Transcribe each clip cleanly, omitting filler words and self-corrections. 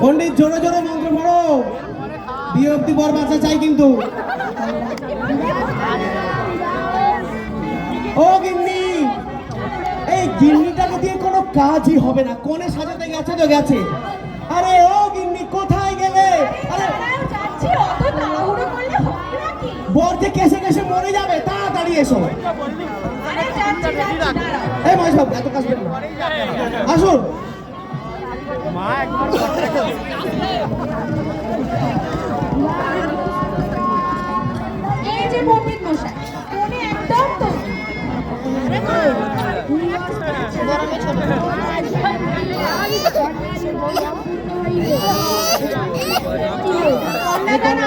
পণ্ডিত জোরে জোরে মন্ত্র পড়ো, বিয়ে অব্দি বর বাচ্চা চাই কিন্তু। ও গিন্নি, এই গিন্নিটাকে দিয়ে কোনো কাজই হবে না। কোণে সাজাতে গেছে তো গেছে। আরে ও গিন্নি কোথায় গেলে? আরে বর যে কেসে কেসে মরে যাবে, তাড়াতাড়ি এসো। এই মাই সব এত কাজ করুন, আসুন। এই যে পণ্ডিত মশাই, উনি একদম তো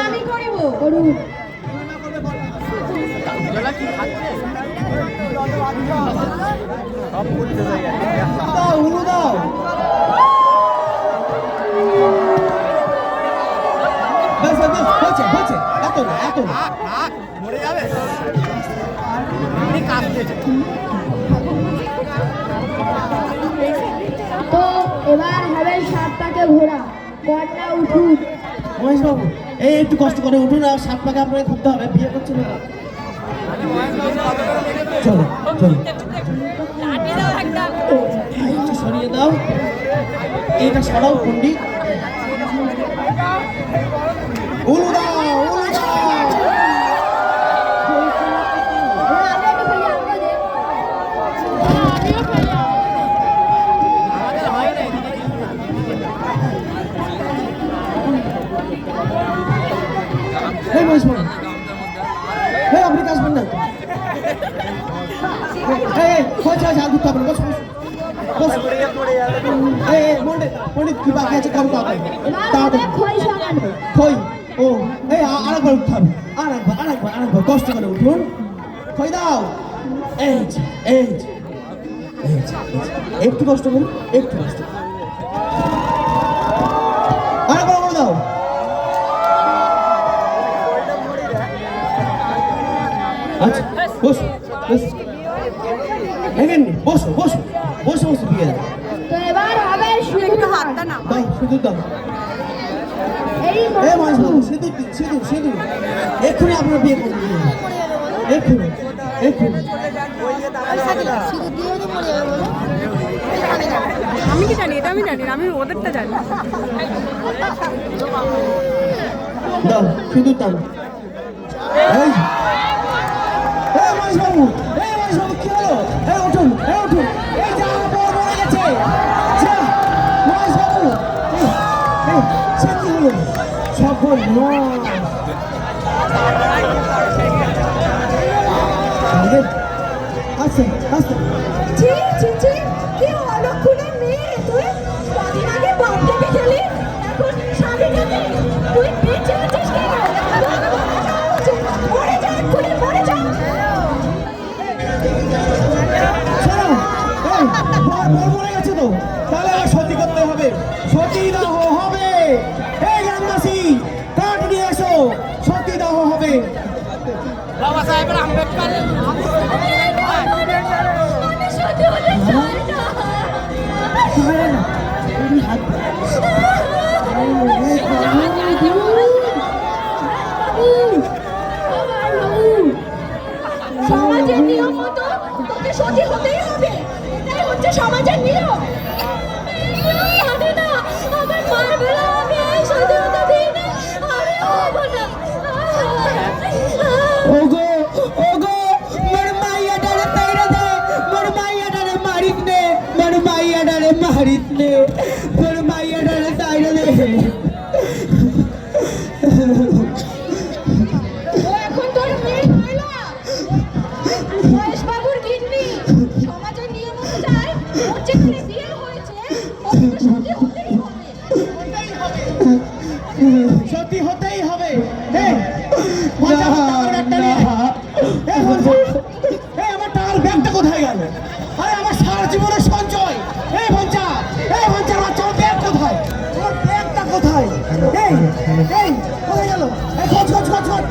আমি করিব করুন। দাও হুলু দাও। হচ্ছে হচ্ছে, এত না এত না। মরে যাবে। তো এবার হবে 7 পাকে ঘোড়া, কন্যা উঠুন। মহেশ বাবু, এই একটু কষ্ট করে উঠুন, আর 7 পাকে আপনাকে ঘুরতে হবে, বিয়ে করছেন না। চলো চলো, একটু সরিয়ে দাও, এইটা সরাও পণ্ডিত। উলু দাও উলু দাও। এই মহেশ বাবু, এই আপনি কাজবেন না। হয়েছে হয়েছে, আর ঘুরতে হবে না, বস বস বস। এই পণ্ডিত পণ্ডিত, কি বাকি আছে করো তাড়াতাড়ি তাড়াতাড়ি। খই, ও এই আরেকবার উঠতে হবে, আরেকবার কষ্ট করে উঠুন। খই দাও। এই যে, এই যে, এই যে, একটু কষ্ট করুন, একটু কষ্ট করুন। আরেকবার করে দাও। আচ্ছা বসো বসো, দেখেননি, বসো বসো বসো বসো, বিয়ে দাও। তো এবার হবে শুধু হাতটা না, দাও সিঁদুর দাও। এই এ মাস বাবু, সিঁদুর দিন, সিঁদুর সিঁদুর। এক্ষুনি আপনার বিয়ে করবেন, এক্ষুনি এক্ষুনি। আমি কি জানি? এটা আমি জানি না, আমি ওদেরটা জানি। দাও সিঁদুর দাও। এই মাস বাবু, এই মাস বাবু, কি হলো? এই উঠুন, এই উঠুন। এই যা বর মরে গেছে, যা মাস বাবু। এই সে কি হলো? সফল নয়। আচ্ছা আচ্ছা, ছি ছি ছি, কি অলক্ষণের মেয়ে তুই। কদিন আগে বাপটাকে খেলি, এখন স্বামীটাকে তুই বেঁচে আছিস কেন? মরে যা এক্ষুনি, মরে যা। শোনো, এই বর মরে গেছে তো, তাহলে আর সতী করতে হবে, সতী দাহ হবে। এই গ্রামবাসী, কাঠ নিয়ে এসো, সতী দাহ হবে। বাবা সাহেবের আম্বেদকর আমি সত্যি হতে চাই না। সমাজের নিয়ম মতো তোকে সতী হতেই হবে, এটাই হচ্ছে সমাজের নিয়ম। জানি না, আমার মার বেলা আমি এই সতী হতে দিই না, আমি হবো না। ওগো ওগো, মোর মাইয়া ডারে তাইরা দে, মোর মাইয়া ডারে মারিত নে, মোর মাইয়া ডারে মারিত নে, মোর মাইয়া ডারে তাইরা দে। ও এখন তোর মেয়ে হইল, মহেশ বাবুর গিন্নি। সমাজের নিয়ম অনুযায়ী ওর যেখানে বিয়ে হয়েছে, ওকে সতী হতেই হবে। সতী হতেই হবে। এই পঞ্চা, আমার ব্যাগটা নিয়ে আয়। এই পঞ্চা, এই আমার টাকার ব্যাগটা কোথায় গেল? আরে আমার সারা জীবনের সঞ্চয়। এই পঞ্চা, এই পঞ্চার বাচ্চা, আমার ব্যাগ কোথায়? আমার ব্যাগটা কোথায়? এই এই কোথায় গেল? এই খোঁজ খোঁজ খোঁজ খোঁজ।